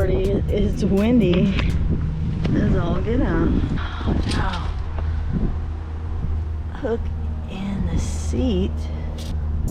party. It's windy. It's all get out. Oh no. Hook in the seat.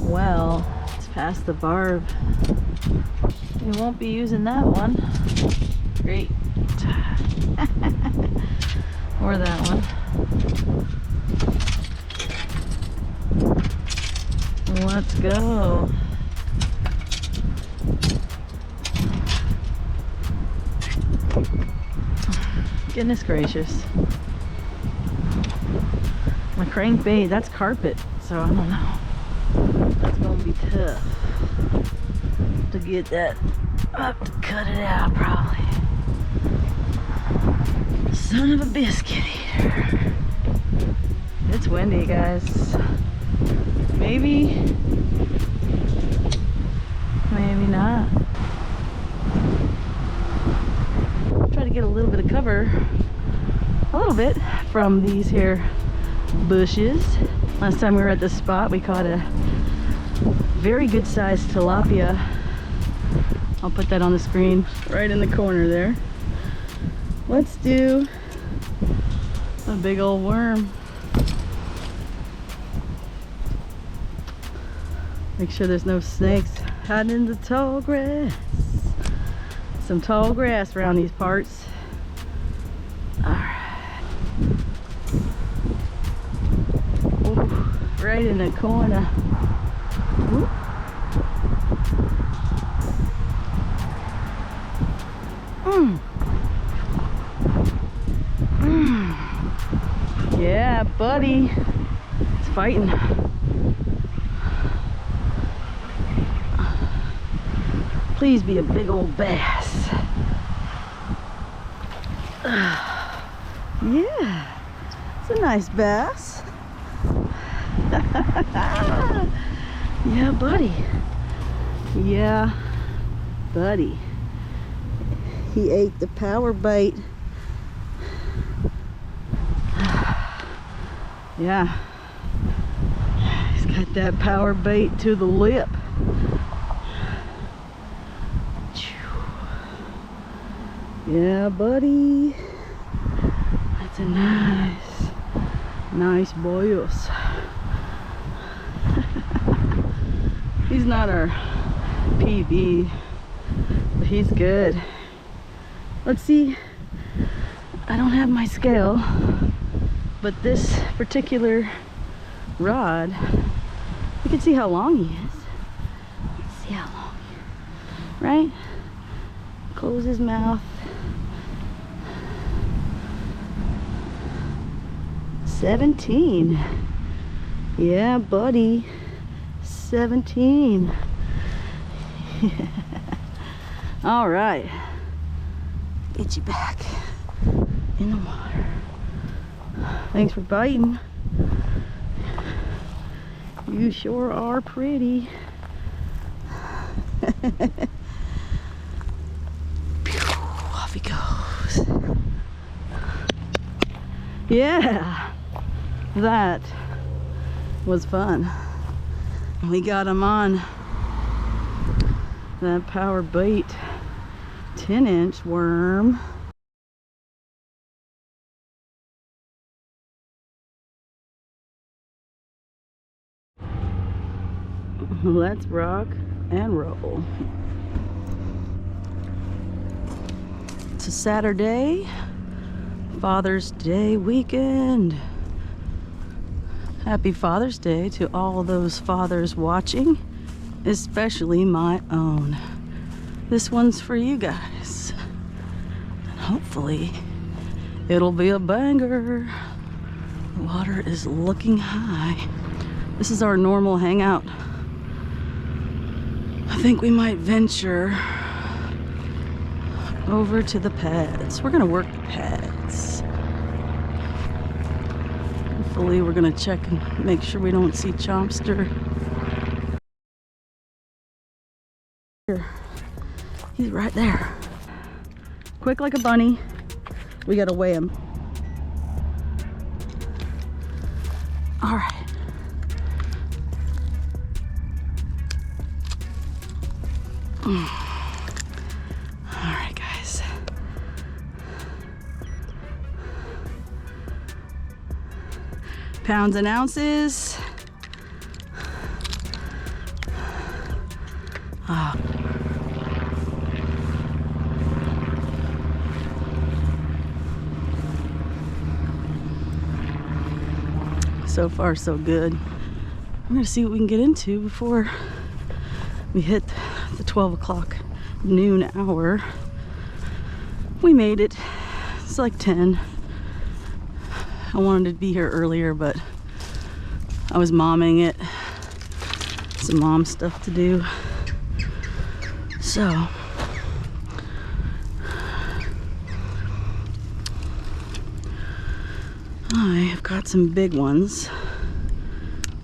Well, it's past the barb. We won't be using that one. Great. Or that one. Let's go. Goodness gracious. My crankbait, that's carpet, so I don't know. That's gonna be tough to get that up to cut it out, probably. Son of a biscuit eater. It's windy, guys. Maybe not. Try to get a little bit of cover, a little bit, from these here bushes. Last time we were at this spot, we caught a very good sized tilapia. I'll put that on the screen right in the corner there. Let's do a big old worm. Make sure there's no snakes hiding in the tall grass. Some tall grass around these parts. Alright. Right in the corner. Ooh. Yeah, buddy. It's fighting. Please be a big old bass. Yeah, it's a nice bass. Yeah, buddy. Yeah, buddy. He ate the power bait. Yeah, he's got that power bait to the lip. Yeah, buddy. That's a nice boyos. He's not our PB, but he's good. Let's see. I don't have my scale, but this particular rod, you can see how long he is. Let's see how long, right? Close his mouth. 17. Yeah, buddy. 17. All right. Get you back in the water. Thanks for biting. You sure are pretty. Off he goes. Yeah. That was fun. We got him on that power bait 10-inch worm. Let's rock and roll. It's a Saturday, Father's Day weekend. Happy Father's Day to all those fathers watching, especially my own. This one's for you guys. And hopefully it'll be a banger. The water is looking high. This is our normal hangout. I think we might venture over to the pads. We're gonna work the pads. Hopefully we're gonna check and make sure we don't see chompster. He's right there. Quick like a bunny. We gotta weigh him. All right. All right, guys. pounds and ounces. Oh. So far, so good. I'm gonna see what we can get into before we hit the 12 o'clock noon hour. We made it. It's like 10. I wanted to be here earlier, but I was momming it. Some mom stuff to do. So I have got some big ones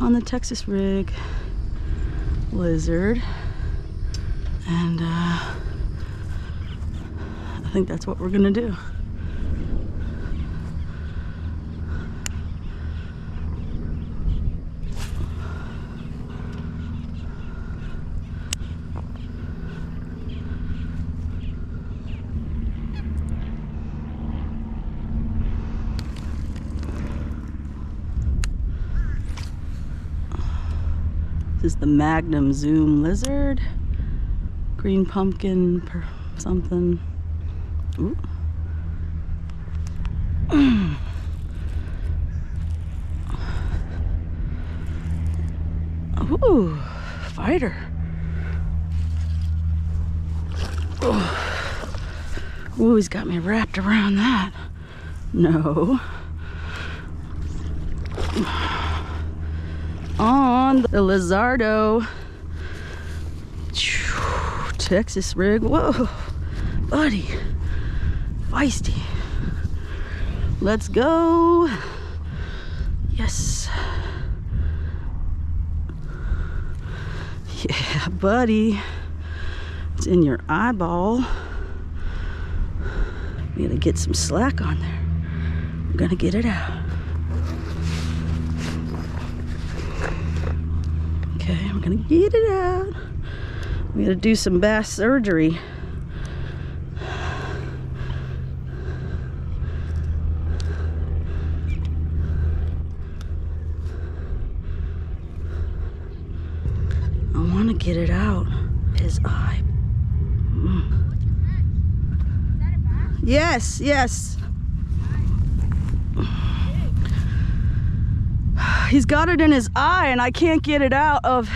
on the Texas Rig Lizard, and I think that's what we're gonna do. This is the Magnum Zoom Lizard. Green pumpkin something. Ooh. Ooh, fighter. Ooh, he's got me wrapped around that. No. On the Lizardo Texas Rig. Whoa, buddy, feisty. Let's go. Yes. Yeah, buddy. It's in your eyeball. We gotta get some slack on there. I'm gonna get it out. Okay, I'm gonna get it out. We gotta do some bass surgery. I wanna get it out. His eye. Yes, yes. He's got it in his eye and I can't get it out of.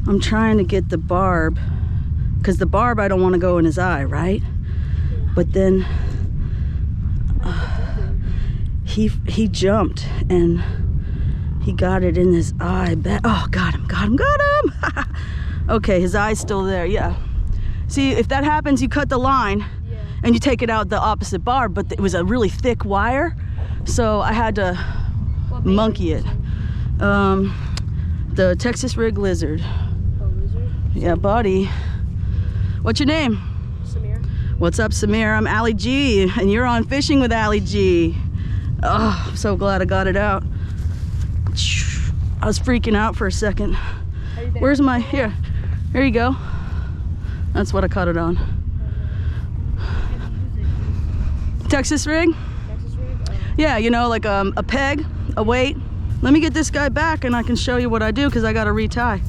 I'm trying to get the barb, because the barb I don't want to go in his eye, right? But then he jumped and he got it in his eye. Oh, got him. Okay, his eye's still there, yeah. See, if that happens, you cut the line and you take it out the opposite barb, but it was a really thick wire. So I had to monkey it. The Texas Rig Lizard. Oh, lizard? Yeah, buddy. What's your name? Samir. What's up, Samir? I'm Allie G, and you're on Fishing with Allie G. Oh, I'm so glad I got it out. I was freaking out for a second. Where's my, here you go. That's what I caught it on. Texas Rig? Yeah, you know, like a peg, a weight. Let me get this guy back and I can show you what I do, because I got to retie.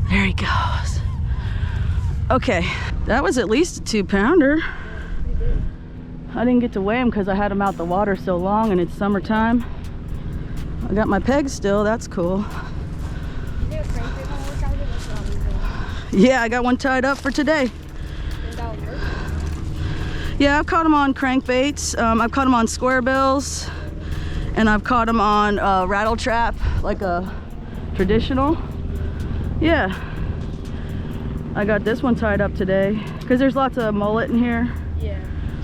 There he goes. Okay, that was at least a 2-pounder. I didn't get to weigh him because I had him out the water so long and it's summertime. I got my pegs still, that's cool. Yeah, I got one tied up for today. Yeah, I've caught them on crankbaits. I've caught them on square bills. And I've caught them on rattle trap, like a traditional. Yeah. I got this one tied up today because there's lots of mullet in here. Yeah.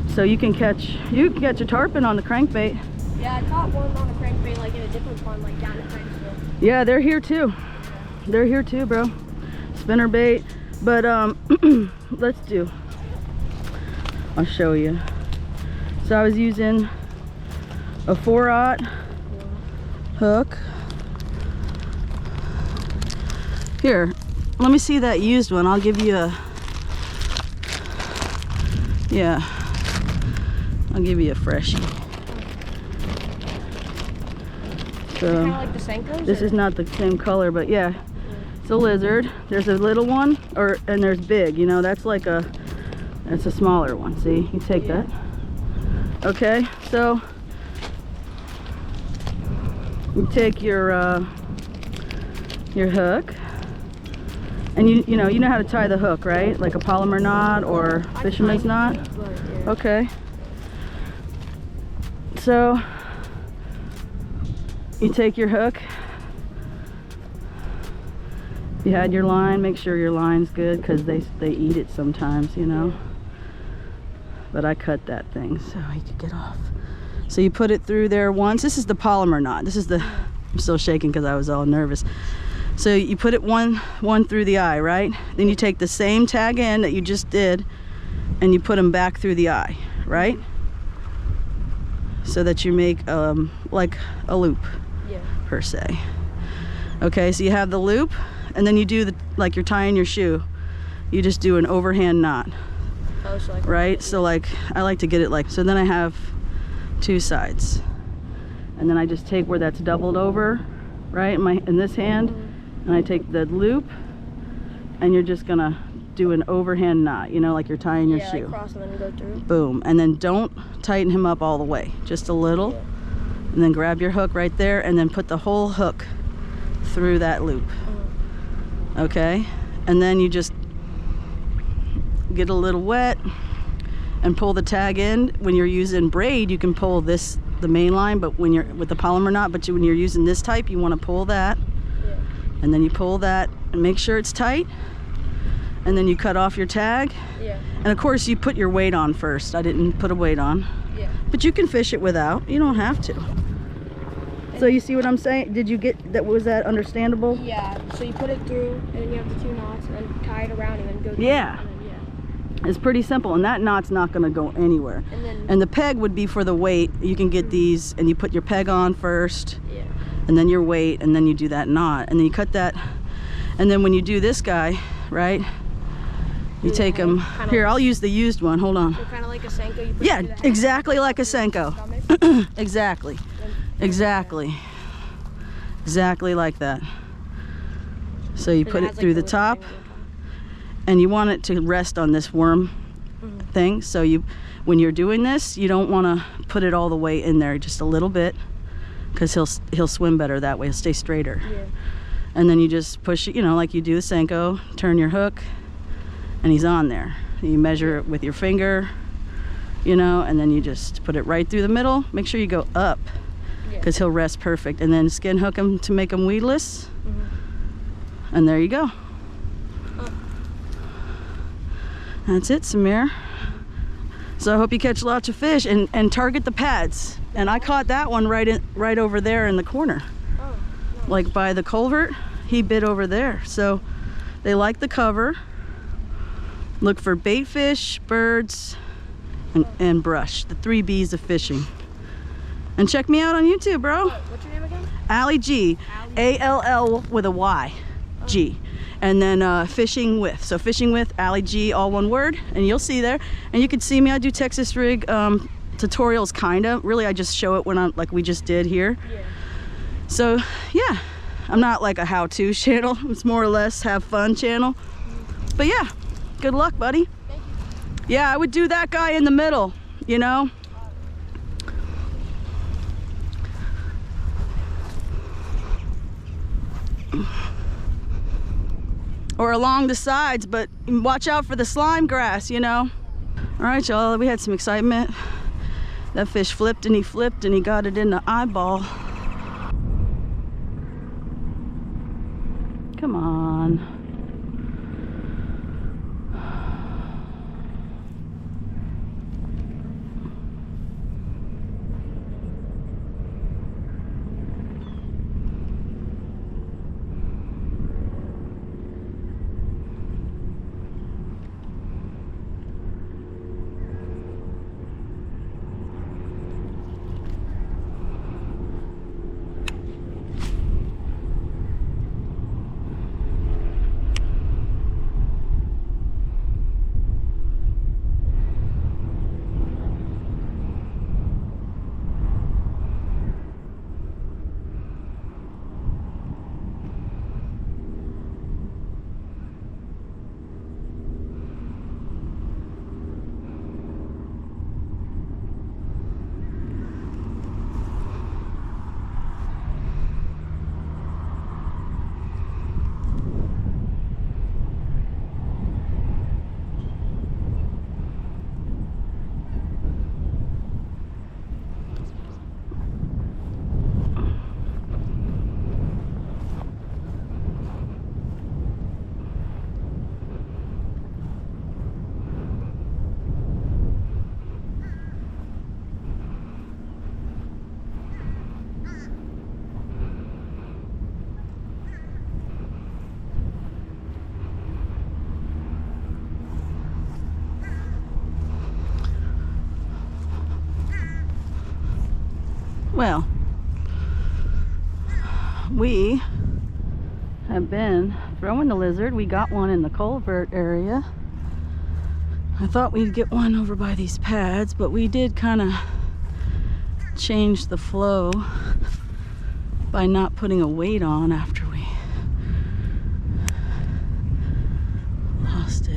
So you can catch a tarpon on the crankbait. Yeah, I caught one on a crankbait, like in a different pond, like down at Titusville. Yeah, they're here too. They're here too, bro. Spinner bait. But let's do. I'll show you. So I was using a 4/0 hook. Here, let me see that used one. I'll give you a, yeah, I'll give you a freshie. So, Kind of like the Senkos? this is not the same color, but yeah, it's a lizard. There's a little one, and there's big, you know, that's like a, that's a smaller one. See, you take that. Okay, so you take your hook, and you know how to tie the hook, right? Like a polymer knot or fisherman's knot. Okay. So you take your hook. You had your line. Make sure your line's good because they eat it sometimes, you know. But I cut that thing so I could get off. So you put it through there once. This is the polymer knot. This is the, I'm still shaking because I was all nervous. So you put it one through the eye, right? Then you take the same tag end that you just did and you put them back through the eye, right? So that you make like a loop, per se. Okay, so you have the loop, and then you do the, like you're tying your shoe. You just do an overhand knot. Oh, so like right? So like, I like to get it like, so then I have two sides. And then I just take where that's doubled over, right? In this hand, and I take the loop, and you're just gonna do an overhand knot, you know, like you're tying your shoe. Like cross and then go through. Boom. And then don't tighten him up all the way, just a little. And then grab your hook right there, and then put the whole hook through that loop. Okay? And then you just get a little wet and pull the tag in. When you're using braid, you can pull this, the main line, but when you're with the polymer knot, but when you're using this type, you want to pull that. And then you pull that and make sure it's tight. And then you cut off your tag. And of course you put your weight on first. I didn't put a weight on. But you can fish it without. You don't have to. So you see what I'm saying? Did you get that? Was that understandable? Yeah. So you put it through, and then you have the two knots, and then tie it around, and then go through. Yeah. It's pretty simple, and that knot's not going to go anywhere. And the peg would be for the weight. You can get these, and you put your peg on first, and then your weight, and then you do that knot, and then you cut that. And then when you do this guy, right? You take them. Here, I'll use the used one. Hold on. So kind of like a Senko. You put Yeah, exactly like a Senko. Exactly. Exactly. Exactly like that. So you put it through the top, and you want it to rest on this worm thing. So you, when you're doing this, you don't want to put it all the way in there, just a little bit, because he'll swim better that way. He'll stay straighter. And then you just push it, you know, like you do the Senko. Turn your hook, and he's on there. You measure it with your finger, you know, and then you just put it right through the middle. Make sure you go up, because he'll rest perfect. And then skin hook him to make him weedless. And there you go. That's it, Samir. So I hope you catch lots of fish, and target the pads. And I caught that one right over there in the corner. Like by the culvert, he bit over there. So they like the cover. Look for bait fish, birds, and brush. The 3 B's of fishing. And check me out on YouTube, bro. What's your name again? Allie G. A-L-L with a Y. G. And then fishing with. So fishing with Allie G, all one word, and you'll see there. And you can see me. I do Texas rig tutorials, kinda. Really, I just show it when I'm like we just did here. So yeah, I'm not like a how-to channel. It's more or less have fun channel. But yeah, good luck, buddy. Thank you. Yeah, I would do that guy in the middle, you know. Or along the sides, but watch out for the slime grass, you know. All right, y'all, we had some excitement. That fish flipped and he got it in the eyeball. Come on. Well, we have been throwing the lizard. We got one in the culvert area. I thought we'd get one over by these pads, but we did kind of change the flow by not putting a weight on after we lost it.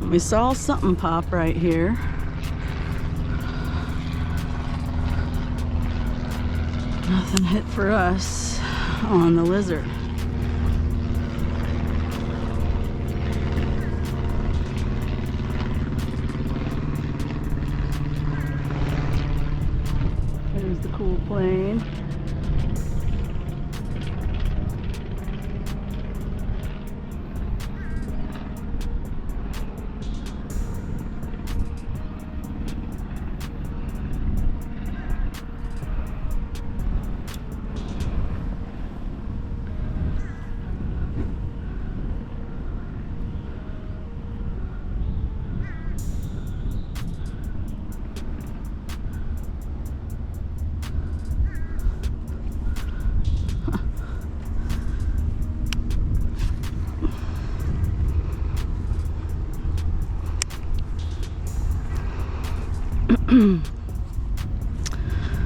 We saw something pop right here. Nothing hit for us on the lizard. There's the cool plane.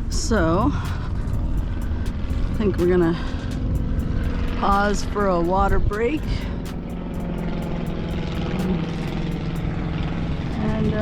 So, I think we're gonna pause for a water break and